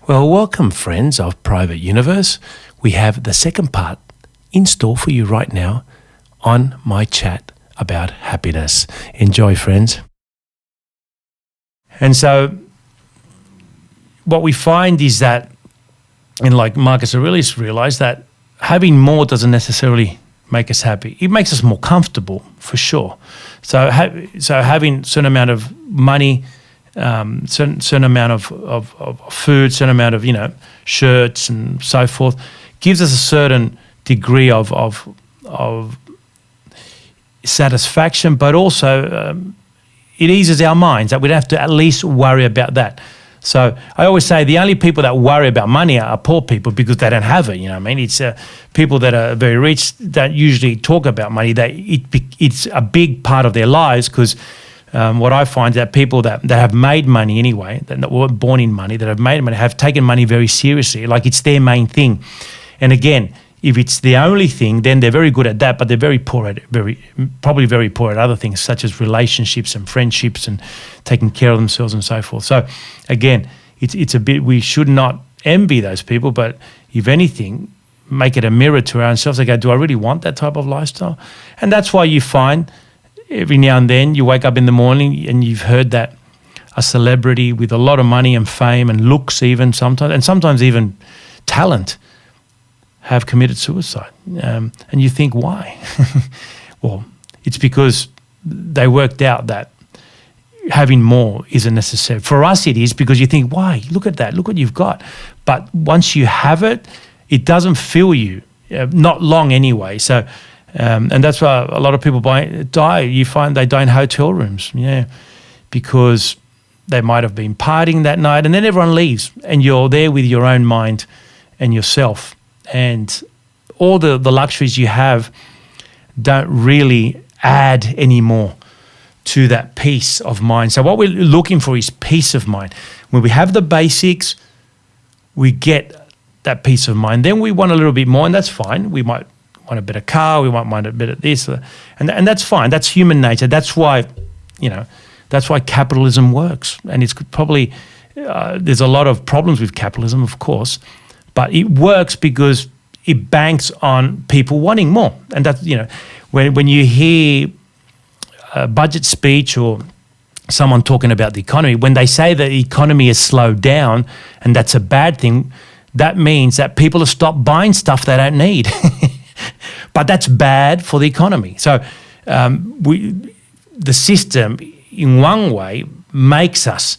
Well, welcome, friends of Private Universe. We have the second part in store for you right now on my chat about happiness. Enjoy, friends. And so what we find is that, and like Marcus Aurelius realized, that having more doesn't necessarily make us happy. It makes us more comfortable, for sure. So having a certain amount of money, certain amount of food, certain amount of shirts and so forth, gives us a certain degree of satisfaction, but also it eases our minds that we don't have to at least worry about that. So I always say the only people that worry about money are poor people because they don't have it. You know what I mean? It's people that are very rich that usually talk about money. It's a big part of their lives because what I find is that people that have made money anyway, that weren't born in money, that have made money, have taken money very seriously, like it's their main thing. And again, if it's the only thing, then they're very good at that, but they're very poor at probably very poor at other things such as relationships and friendships and taking care of themselves and so forth. So again, it's a bit, we should not envy those people, but if anything, make it a mirror to ourselves. They go, do I really want that type of lifestyle? And that's why you find every now and then you wake up in the morning and you've heard that a celebrity with a lot of money and fame and looks even sometimes, and sometimes even talent, have committed suicide. And you think, why? Well, it's because they worked out that having more isn't necessary. For us it is, because you think, why? Look at that. Look what you've got. But once you have it, it doesn't fill you, not long anyway. So, and that's why a lot of people die. You find they die in hotel rooms, because they might have been partying that night and then everyone leaves and you're there with your own mind and yourself. And all the luxuries you have don't really add any more to that peace of mind. So what we're looking for is peace of mind. When we have the basics, we get that peace of mind. Then we want a little bit more, and that's fine. We might want a better car, we might want a bit of this, and that's fine. That's human nature. That's why, that's why capitalism works. And it's probably, there's a lot of problems with capitalism, of course, but it works because it banks on people wanting more. And that's, when you hear a budget speech or someone talking about the economy, when they say that the economy has slowed down and that's a bad thing, that means that people have stopped buying stuff they don't need. But that's bad for the economy. So the system, in one way, makes us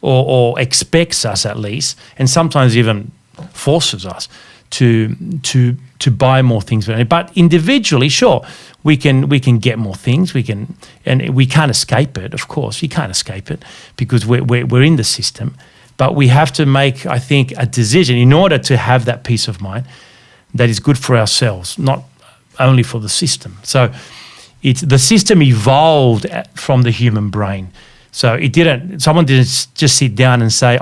or expects us at least, and sometimes even forces us to buy more things. But individually, sure, we can get more things. And we can't escape it. Of course, you can't escape it because we're in the system. But we have to make, I think, a decision in order to have that peace of mind that is good for ourselves, not only for the system. So the system evolved from the human brain. So someone didn't just sit down and say,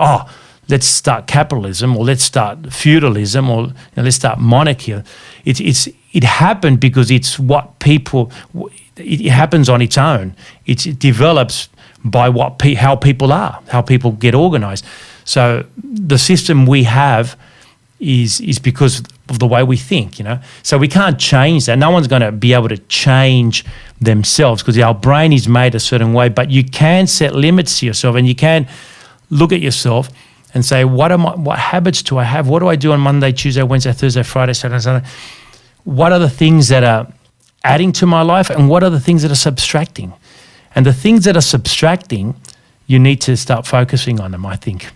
let's start capitalism or let's start feudalism or let's start monarchy. It happened because it's what people, it happens on its own. It develops by how people are, how people get organized. So the system we have is because of the way we think, So we can't change that. No one's going to be able to change themselves because our brain is made a certain way, but you can set limits to yourself and you can look at yourself and say, what habits do I have? What do I do on Monday, Tuesday, Wednesday, Thursday, Friday, Saturday, Sunday? What are the things that are adding to my life and what are the things that are subtracting? And the things that are subtracting, you need to start focusing on them, I think.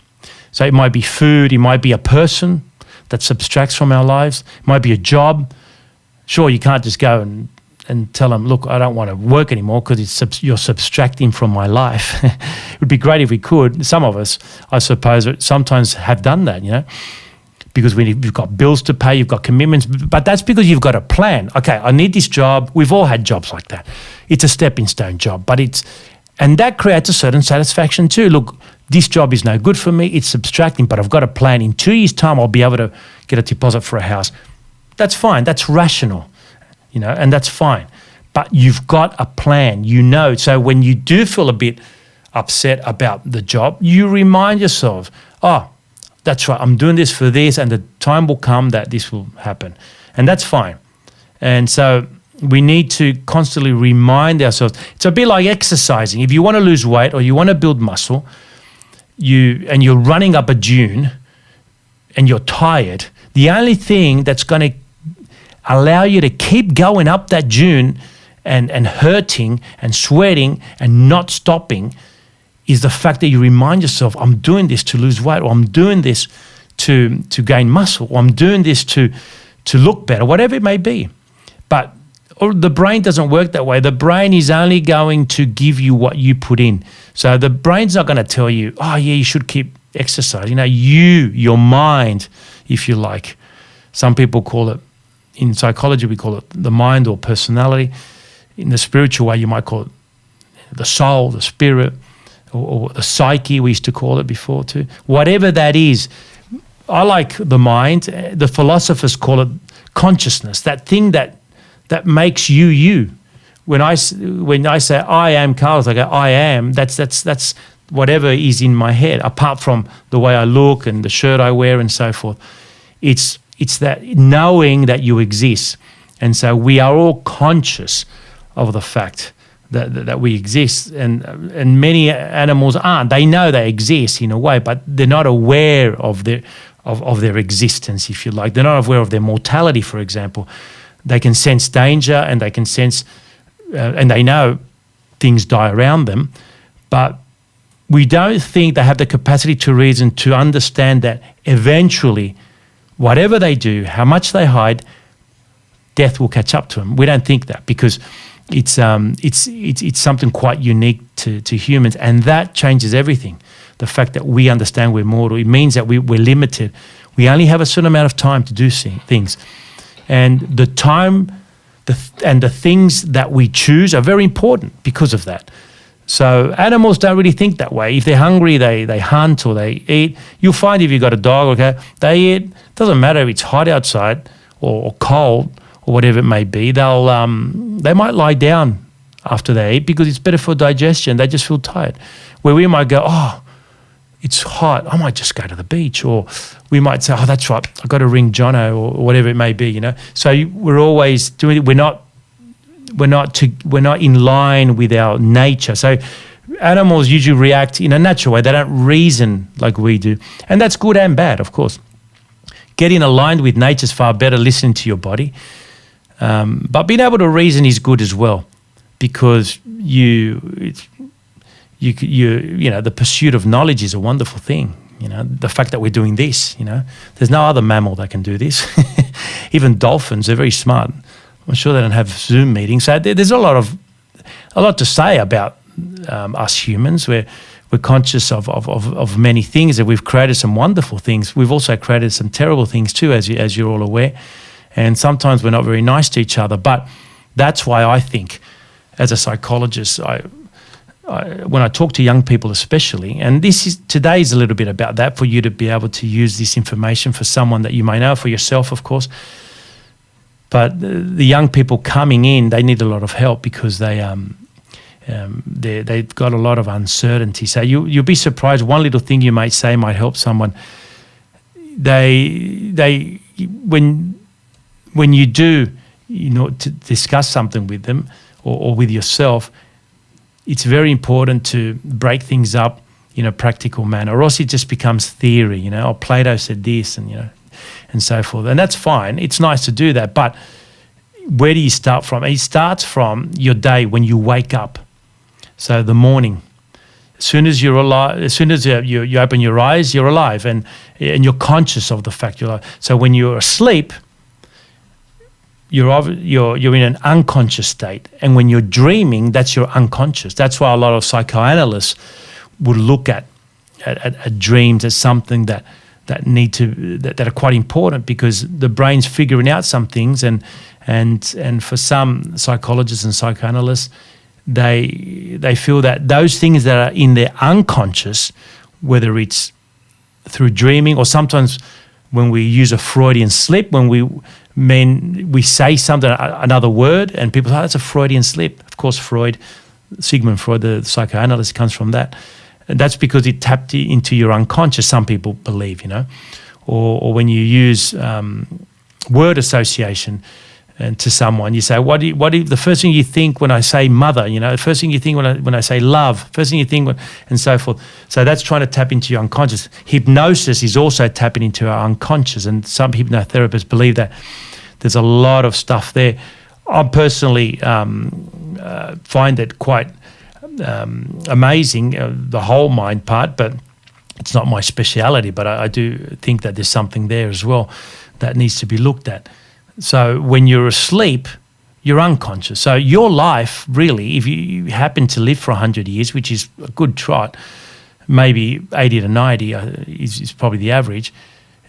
So it might be food, it might be a person that subtracts from our lives, it might be a job. Sure, you can't just go and tell them, look, I don't want to work anymore because you're subtracting from my life. It would be great if we could. Some of us, I suppose, sometimes have done that, because you've got bills to pay, you've got commitments, but that's because you've got a plan. Okay, I need this job. We've all had jobs like that. It's a stepping stone job, and that creates a certain satisfaction too. Look, this job is no good for me. It's subtracting, but I've got a plan. In 2 years' time, I'll be able to get a deposit for a house. That's fine. That's rational. And that's fine. But you've got a plan, So when you do feel a bit upset about the job, you remind yourself, that's right, I'm doing this for this, and the time will come that this will happen. And that's fine. And so we need to constantly remind ourselves. It's a bit like exercising. If you want to lose weight or you want to build muscle, you're running up a dune and you're tired, the only thing that's going to allow you to keep going up that dune and hurting and sweating and not stopping is the fact that you remind yourself, I'm doing this to lose weight, or I'm doing this to gain muscle, or I'm doing this to look better, whatever it may be. But the brain doesn't work that way. The brain is only going to give you what you put in. So the brain's not going to tell you, oh yeah, you should keep exercising. Your mind, if you like. Some people call it, in psychology we call it the mind or personality. In the spiritual way you might call it the soul, the spirit, or the psyche, we used to call it before too. Whatever that is, I like the mind. The philosophers call it consciousness, that thing that makes you. When I say I am Carlos, I go I am. That's whatever is in my head, apart from the way I look and the shirt I wear and so forth. It's that knowing that you exist, and so we are all conscious of the fact that we exist, and many animals aren't. They know they exist in a way, but they're not aware of their existence, if you like. They're not aware of their mortality, for example. They can sense danger, and they can sense, and they know things die around them, but we don't think they have the capacity to reason to understand that eventually, whatever they do, how much they hide, death will catch up to them. We don't think that because it's something quite unique to humans, and that changes everything. The fact that we understand we're mortal, it means that we're limited. We only have a certain amount of time to do things. And the time and the things that we choose are very important because of that. So animals don't really think that way. If they're hungry, they hunt or they eat. You'll find if you've got a dog, okay, they eat. Doesn't matter if it's hot outside or cold or whatever it may be. They might lie down after they eat because it's better for digestion. They just feel tired. Where we might go, oh, it's hot, I might just go to the beach. Or we might say, oh, that's right, I've got to ring Jono or whatever it may be, So we're always doing it. We're not in line with our nature. So animals usually react in a natural way. They don't reason like we do. And that's good and bad, of course. Getting aligned with nature is far better, listening to your body. But being able to reason is good as well, because the pursuit of knowledge is a wonderful thing. The fact that we're doing this, there's no other mammal that can do this. Even dolphins, they're very smart. I'm sure they don't have Zoom meetings. So there's a lot to say about us humans. We're conscious of many things, and we've created some wonderful things. We've also created some terrible things too, as you're all aware. And sometimes we're not very nice to each other. But that's why I think, as a psychologist, when I talk to young people especially, and today is a little bit about that, for you to be able to use this information for someone that you may know, for yourself, of course. But the young people coming in, they need a lot of help because they've got a lot of uncertainty. So you'll be surprised. One little thing you might say might help someone. When you do, to discuss something with them or with yourself, it's very important to break things up in a practical manner, or else it just becomes theory. Oh, Plato said this, and so forth. And that's fine. It's nice to do that. But where do you start from? It starts from your day when you wake up. So the morning. As soon as you're alive, as soon as you open your eyes, you're alive, and you're conscious of the fact you're alive. So when you're asleep, you're in an unconscious state. And when you're dreaming, that's your unconscious. That's why a lot of psychoanalysts would look at dreams as something that are quite important, because the brain's figuring out some things, and for some psychologists and psychoanalysts, they feel that those things that are in their unconscious, whether it's through dreaming or sometimes when we use a Freudian slip, when we say something, another word, and people say, oh, that's a Freudian slip. Of course, Sigmund Freud, the psychoanalyst, comes from that. And that's because it tapped into your unconscious, some people believe, or when you use word association and to someone, you say, what do you, the first thing you think when I say mother, the first thing you think when I say love, first thing you think and so forth. So that's trying to tap into your unconscious. Hypnosis is also tapping into our unconscious, and some hypnotherapists believe that there's a lot of stuff there. I personally find it quite amazing, the whole mind part, but it's not my speciality, but I do think that there's something there as well that needs to be looked at. So when you're asleep, you're unconscious. So your life, really, if you happen to live for 100 years, which is a good trot, maybe 80 to 90 is probably the average.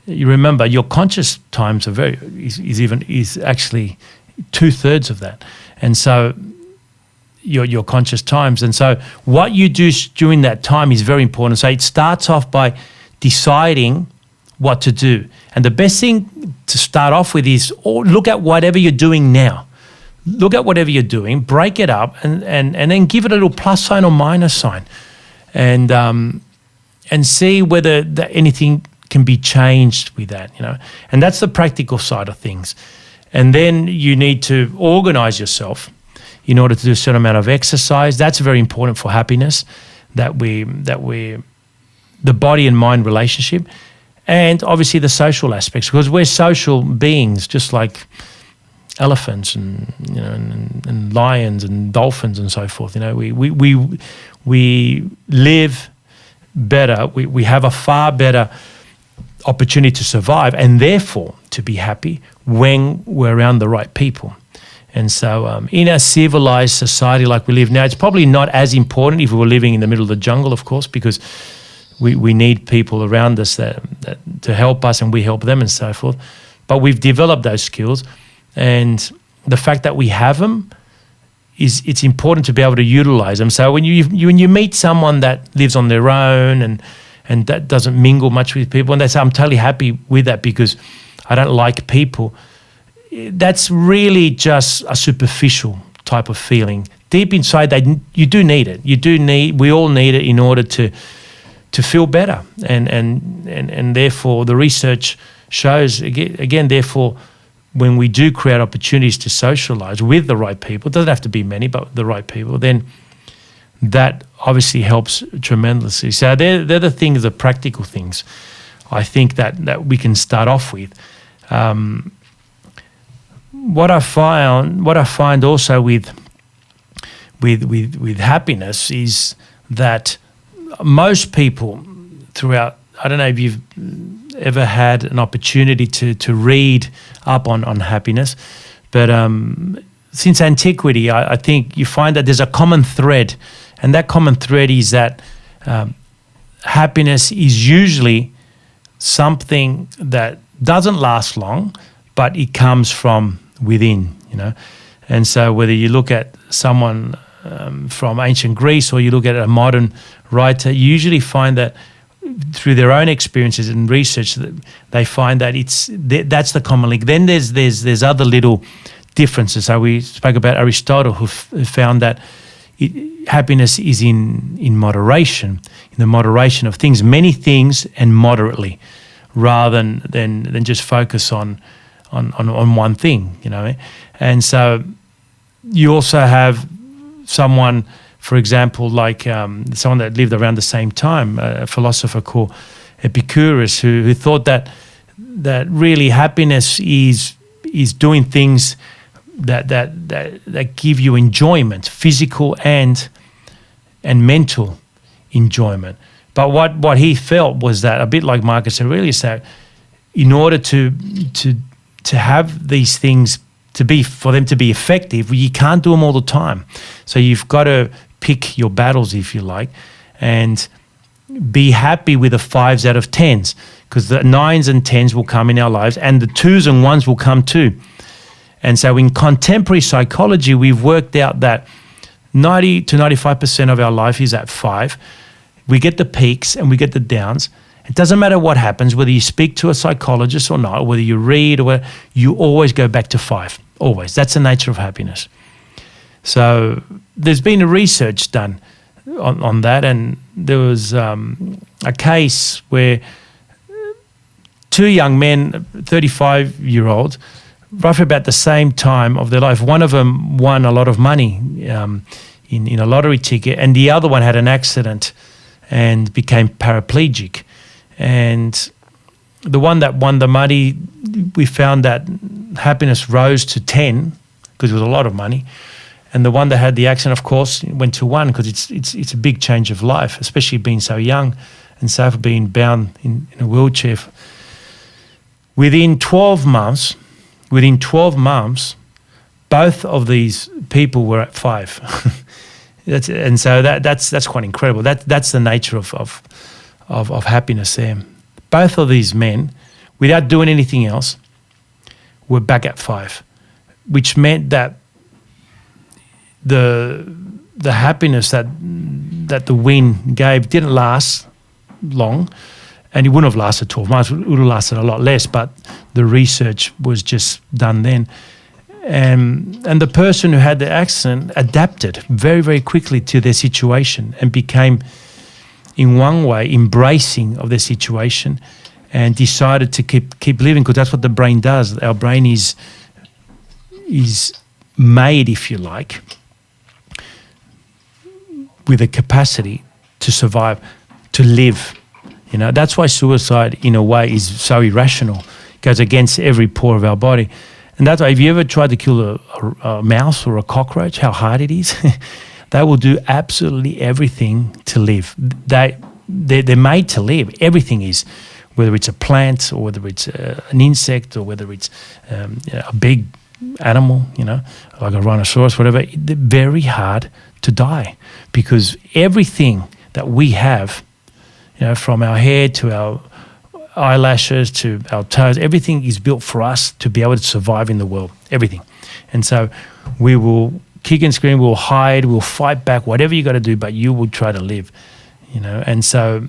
You remember your conscious times are is actually 2/3 of that, and so your conscious times. And so what you do during that time is very important. So it starts off by deciding what to do. And the best thing to start off with is look at whatever you're doing now. Look at whatever you're doing, break it up, and then give it a little plus sign or minus sign, and see whether anything can be changed with that, And that's the practical side of things. And then you need to organize yourself in order to do a certain amount of exercise. That's very important for happiness, that we the body and mind relationship. And obviously the social aspects, because we're social beings, just like elephants and and lions and dolphins and so forth. We live better. We have a far better opportunity to survive and therefore to be happy when we're around the right people. And so in a civilized society like we live now, it's probably not as important if we were living in the middle of the jungle, of course, because we need people around us that to help us and we help them and so forth. But we've developed those skills, and the fact that we have them it's important to be able to utilize them. So when you meet someone that lives on their own and that doesn't mingle much with people, and they say, I'm totally happy with that because I don't like people, that's really just a superficial type of feeling. Deep inside, you do need it. We all need it in order to feel better, and therefore the research shows again. Therefore, when we do create opportunities to socialize with the right people, it doesn't have to be many, but the right people, then that obviously helps tremendously. So they're the things, the practical things, I think that we can start off with. What I find also with happiness is that most people throughout, I don't know if you've ever had an opportunity to read up on happiness, but since antiquity, I think you find that there's a common thread, and that common thread is that happiness is usually something that doesn't last long, but it comes from within, And so whether you look at someone from ancient Greece or you look at a modern writer, you usually find that through their own experiences and research, they find that that's the common link. Then there's other little differences. So we spoke about Aristotle, who found that happiness is in moderation, in the moderation of things, many things, and moderately, rather than just focus on one thing, And so you also have someone, for example, like someone that lived around the same time, a philosopher called Epicurus, who thought that really happiness is doing things that give you enjoyment, physical and mental enjoyment. But what he felt was that, a bit like Marcus Aurelius said, in order to have these things for them to be effective, you can't do them all the time. So you've got to pick your battles, if you like, and be happy with the 5s out of 10s, because the 9s and 10s will come in our lives, and the 2s and 1s will come too. And so in contemporary psychology, we've worked out that 90 to 95% of our life is at 5. We get the peaks and we get the downs. It doesn't matter what happens, whether you speak to a psychologist or not, or whether you read, or you always go back to 5. Always. That's the nature of happiness. So there's been a research done on that, and there was a case where two young men, 35-year-olds, roughly about the same time of their life. One of them won a lot of money in a lottery ticket, and the other one had an accident and became paraplegic. And the one that won the money, we found that happiness rose to 10 because it was a lot of money. And the one that had the accident, of course, went to 1 because it's a big change of life, especially being so young and so being bound in a wheelchair. Within 12 months, both of these people were at 5. That's quite incredible. That's the nature of happiness there. Both of these men, without doing anything else, were back at 5, which meant that the happiness that the win gave didn't last long, and it wouldn't have lasted 12 months. It would have lasted a lot less, but the research was just done then. And the person who had the accident adapted very, very quickly to their situation and became, in one way, embracing of their situation and decided to keep living, because that's what the brain does. Our brain is made, if you like, with a capacity to survive, to live. You know, that's why suicide, in a way, is so irrational. It goes against every pore of our body. And that's why, if you ever tried to kill a mouse or a cockroach, how hard it is, they will do absolutely everything to live. They're made to live. Everything is, whether it's a plant or whether it's an insect or whether it's a big animal, like a rhinoceros, whatever. They're very hard to die, because everything that we have, from our hair to our eyelashes to our toes, everything is built for us to be able to survive in the world, everything. And so we will kick and scream, we'll hide, we'll fight back, whatever you got to do, but you will try to live, And so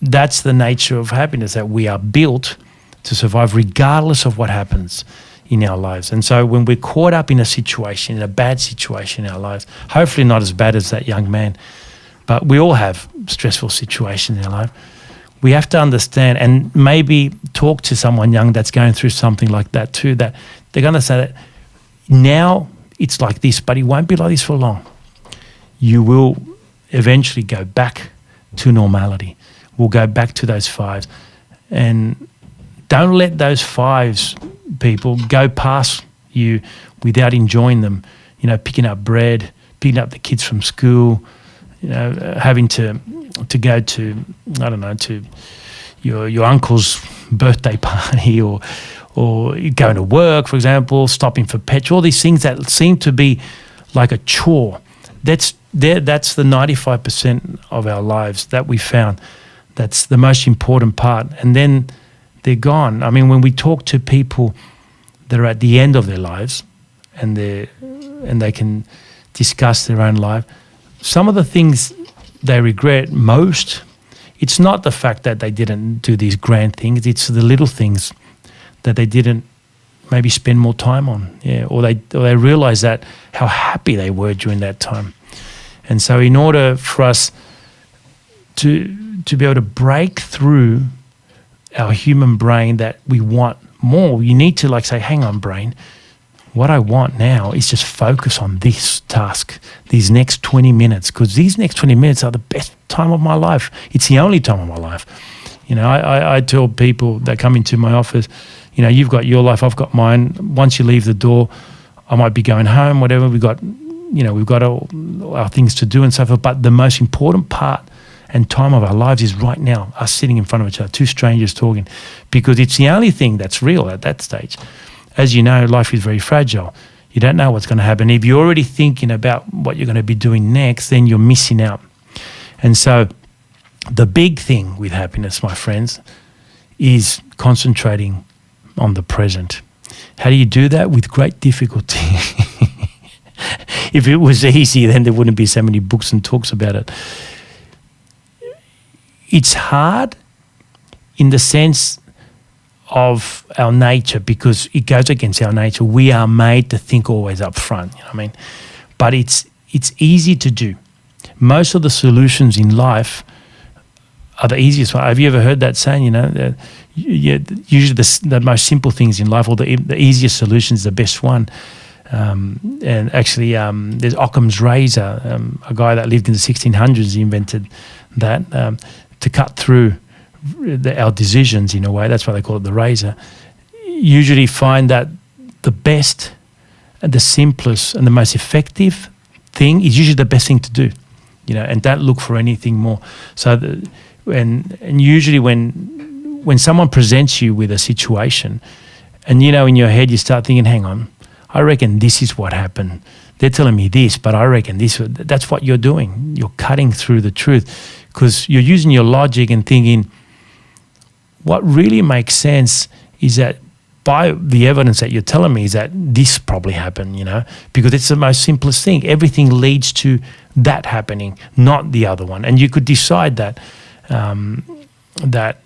that's the nature of happiness, that we are built to survive regardless of what happens in our lives. And so when we're caught up in a bad situation in our lives, hopefully not as bad as that young man, but we all have stressful situations in our life. We have to understand and maybe talk to someone young that's going through something like that too, that they're going to say that now it's like this, but it won't be like this for long. You will eventually go back to normality. We'll go back to those 5s. And don't let those 5s, people, go past you without enjoying them. Picking up bread, picking up the kids from school, having to go to, I don't know, to your uncle's birthday party or going to work, for example, stopping for petrol, all these things that seem to be like a chore. That's the 95% of our lives that we found. That's the most important part. And then they're gone. I mean, when we talk to people that are at the end of their lives and they can discuss their own life, some of the things they regret most, it's not the fact that they didn't do these grand things, it's the little things that they didn't maybe spend more time on, or they realize that how happy they were during that time. And so in order for us to be able to break through our human brain that we want more, you need to say, hang on, brain, what I want now is just focus on this task, these next 20 minutes, because these next 20 minutes are the best time of my life. It's the only time of my life. I tell people that come into my office, you've got your life, I've got mine. Once you leave the door, I might be going home, whatever. We've got all our things to do and so forth. But the most important part and time of our lives is right now, us sitting in front of each other, two strangers talking, because it's the only thing that's real at that stage. As you know, life is very fragile. You don't know what's going to happen. If you're already thinking about what you're going to be doing next, then you're missing out. And so the big thing with happiness, my friends, is concentrating on the present. How do you do that? With great difficulty. If it was easy, then there wouldn't be so many books and talks about it. It's hard in the sense of our nature, because it goes against our nature. We are made to think always up front, But it's easy to do. most of the solutions in life are the easiest one. Have you ever heard that saying? Usually the most simple things in life, or the easiest solution is the best one. And actually, there's Occam's razor. A guy that lived in the 1600s, he invented that to cut through our decisions in a way. That's why they call it the razor. Usually find that the best and the simplest and the most effective thing is usually the best thing to do, and don't look for anything more. So, and usually when someone presents you with a situation, and in your head you start thinking, hang on, I reckon this is what happened. They're telling me this, but I reckon this. That's what you're doing. You're cutting through the truth because you're using your logic and thinking, what really makes sense is that by the evidence that you're telling me is that this probably happened, because it's the most simplest thing. Everything leads to that happening, not the other one. And you could decide that that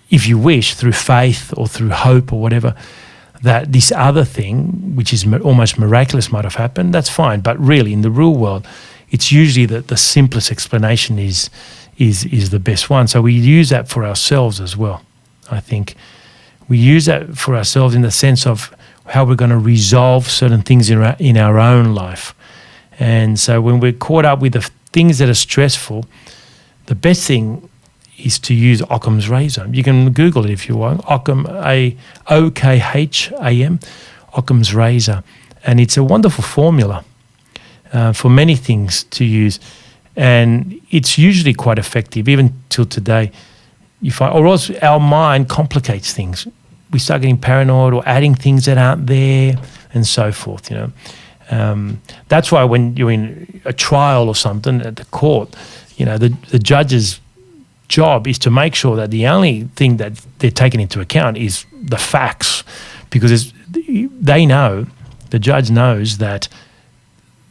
if you wish, through faith or through hope or whatever, that this other thing, which is almost miraculous, might have happened. That's fine. But really, in the real world, it's usually that the simplest explanation is the best one. So we use that for ourselves as well. I think we use that for ourselves in the sense of how we're going to resolve certain things in our own life. And so when we're caught up with the things that are stressful, the best thing is to use Occam's razor. You can Google it if you want. Occam, Okham, Occam's razor. And it's a wonderful formula for many things to use. And it's usually quite effective, even till today. You find, or else our mind complicates things. We start getting paranoid or adding things that aren't there and so forth, That's why when you're in a trial or something at the court, the judge's job is to make sure that the only thing that they're taking into account is the facts, because the judge knows that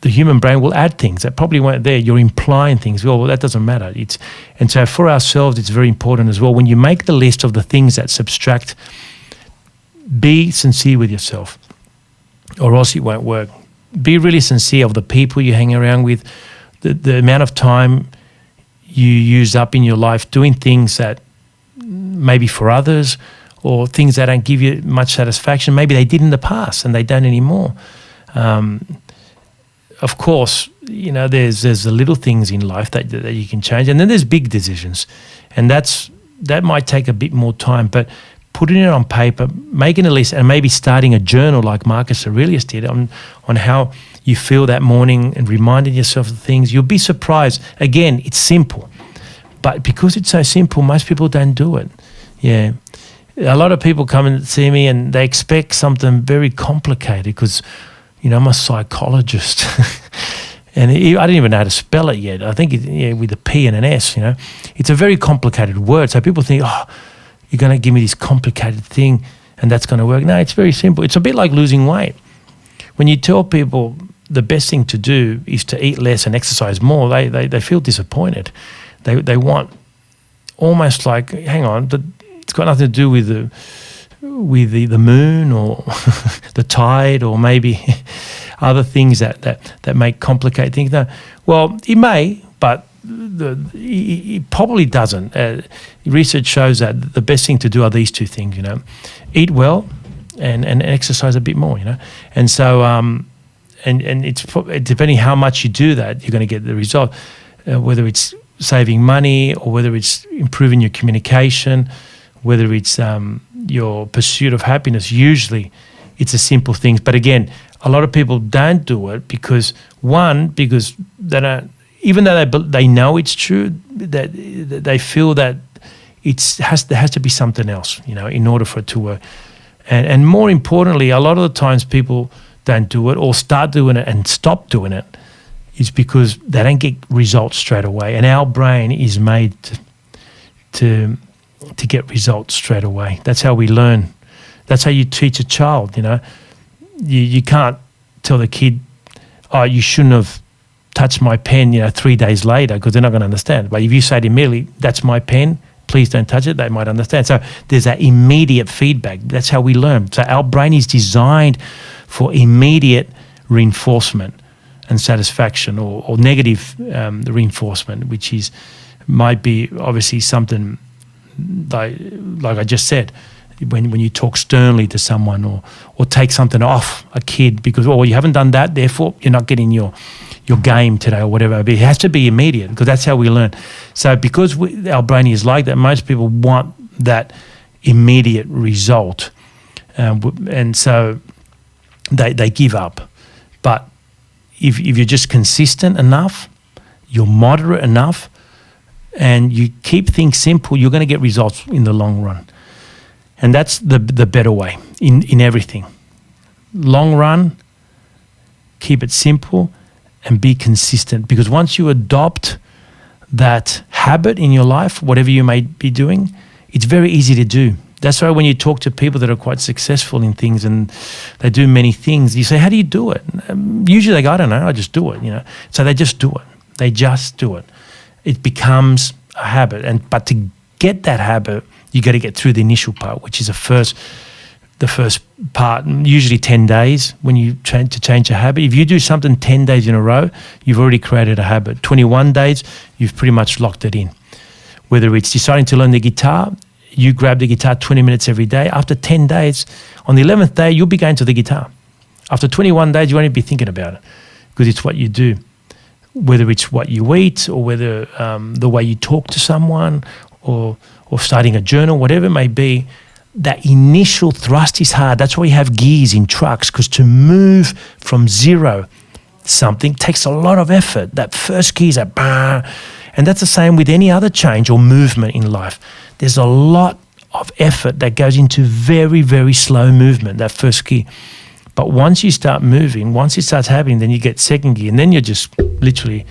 the human brain will add things that probably weren't there. You're implying things. Well, that doesn't matter. And so for ourselves, it's very important as well. When you make the list of the things that subtract, be sincere with yourself, or else it won't work. Be really sincere of the people you hang around with, the amount of time you use up in your life doing things that maybe for others, or things that don't give you much satisfaction. Maybe they did in the past and they don't anymore. Of course, there's the little things in life that you can change, and then there's big decisions, and that might take a bit more time. But putting it on paper, making a list, and maybe starting a journal like Marcus Aurelius did on how you feel that morning, and reminding yourself of things, you'll be surprised. Again, it's simple, but because it's so simple, most people don't do it. Yeah, a lot of people come and see me, and they expect something very complicated because, I'm a psychologist, and I didn't even know how to spell it yet. I think with a P and an S. It's a very complicated word, so people think, oh, you're going to give me this complicated thing, and that's going to work. No, it's very simple. It's a bit like losing weight. When you tell people the best thing to do is to eat less and exercise more, they feel disappointed. They want almost like, hang on, it's got nothing to do with the moon or the tide, or maybe other things that may complicate things. No, well, it may, but it probably doesn't. Research shows that the best thing to do are these two things, eat well and exercise a bit more, And so, and it's depending how much you do that, you're going to get the result, whether it's saving money or whether it's improving your communication, whether it's your pursuit of happiness. Usually it's a simple things. But again, a lot of people don't do it because they don't, even though they know it's true, that they feel that there has to be something else, in order for it to work. And more importantly, a lot of the times people don't do it or start doing it and stop doing it is because they don't get results straight away. And our brain is made to get results straight away. That's how we learn. That's how you teach a child, You can't tell the kid, oh, you shouldn't have touched my pen, 3 days later, because they're not going to understand. But if you say to them immediately, that's my pen, please don't touch it, they might understand. So there's that immediate feedback. That's how we learn. So our brain is designed for immediate reinforcement. and satisfaction, or negative reinforcement, which might be obviously something like I just said, when you talk sternly to someone, or take something off a kid because, oh, you haven't done that, therefore you're not getting your game today or whatever. But it has to be immediate because that's how we learn. So because our brain is like that, most people want that immediate result, and so they give up. But if you're just consistent enough, you're moderate enough, and you keep things simple, you're going to get results in the long run. And that's the better way in everything. Long run, keep it simple, and be consistent. Because once you adopt that habit in your life, whatever you may be doing, it's very easy to do. That's why when you talk to people that are quite successful in things and they do many things, you say, how do you do it? Usually they go, I don't know, I just do it, So they just do it. They just do it. It becomes a habit. But to get that habit, you got to get through the initial part, which is the first part, usually 10 days when you try to change a habit. If you do something 10 days in a row, you've already created a habit. 21 days, you've pretty much locked it in. Whether it's deciding to learn the guitar, you grab the guitar 20 minutes every day. After 10 days, on the 11th day, you'll be going to the guitar. After 21 days, you won't even be thinking about it because it's what you do. Whether it's what you eat, or whether the way you talk to someone, or starting a journal, whatever it may be, that initial thrust is hard. That's why you have gears in trucks, because to move from zero something takes a lot of effort. That first gear is a bah, and that's the same with any other change or movement in life. There's a lot of effort that goes into very, very slow movement, that first gear. But once you start moving, once it starts happening, then you get second gear, and then you're just literally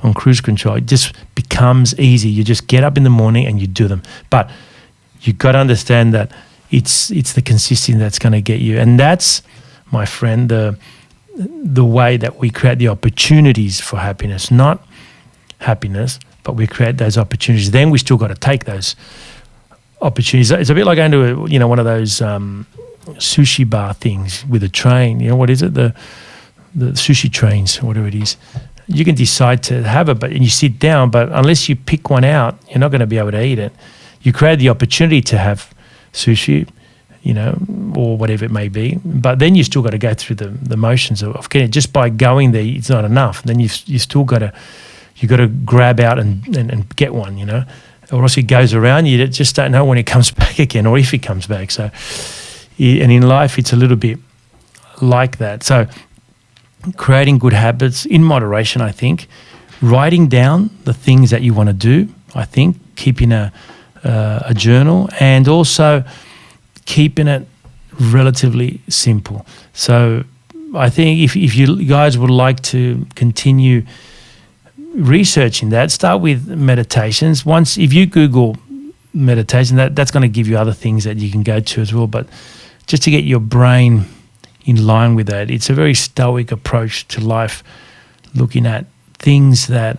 on cruise control. It just becomes easy. You just get up in the morning and you do them. But you've got to understand that it's the consistency that's going to get you. And that's, my friend, the way that we create the opportunities for happiness. Not happiness, but we create those opportunities. Then we still got to take those opportunities. It's a bit like going to one of those sushi bar things with a train. What is it? The sushi trains, whatever it is. You can decide to have it, and you sit down, but unless you pick one out, you're not going to be able to eat it. You create the opportunity to have sushi, or whatever it may be, but then you still got to go through the motions of getting it. Just by going there, it's not enough. Then you still got to grab out and get one, or else it goes around. You just don't know when it comes back again, or if it comes back. So, and in life, it's a little bit like that. So, creating good habits in moderation, I think. Writing down the things that you want to do, I think. Keeping a journal, and also keeping it relatively simple. So I think if you guys would like to continue researching that, start with meditations. If you Google meditation, that's going to give you other things that you can go to as well. But just to get your brain in line with that, it's a very stoic approach to life, looking at things that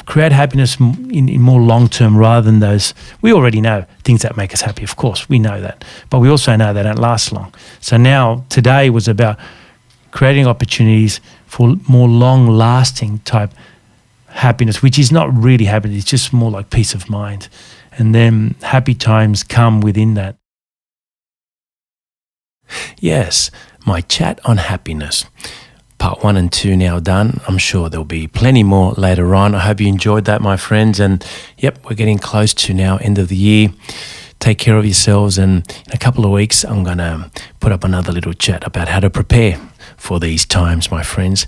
create happiness in more long term, rather than those. We already know things that make us happy, of course, we know that, but we also know they don't last long. So now today was about creating opportunities for more long lasting type happiness, which is not really happiness, it's just more like peace of mind, and then happy times come within that. Yes, my chat on happiness. Part 1 and 2 now done. I'm sure there'll be plenty more later on. I hope you enjoyed that, my friends. And yep, we're getting close to now end of the year. Take care of yourselves. And in a couple of weeks, I'm going to put up another little chat about how to prepare for these times, my friends.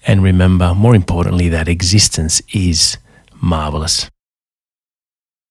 And remember, more importantly, that existence is marvelous.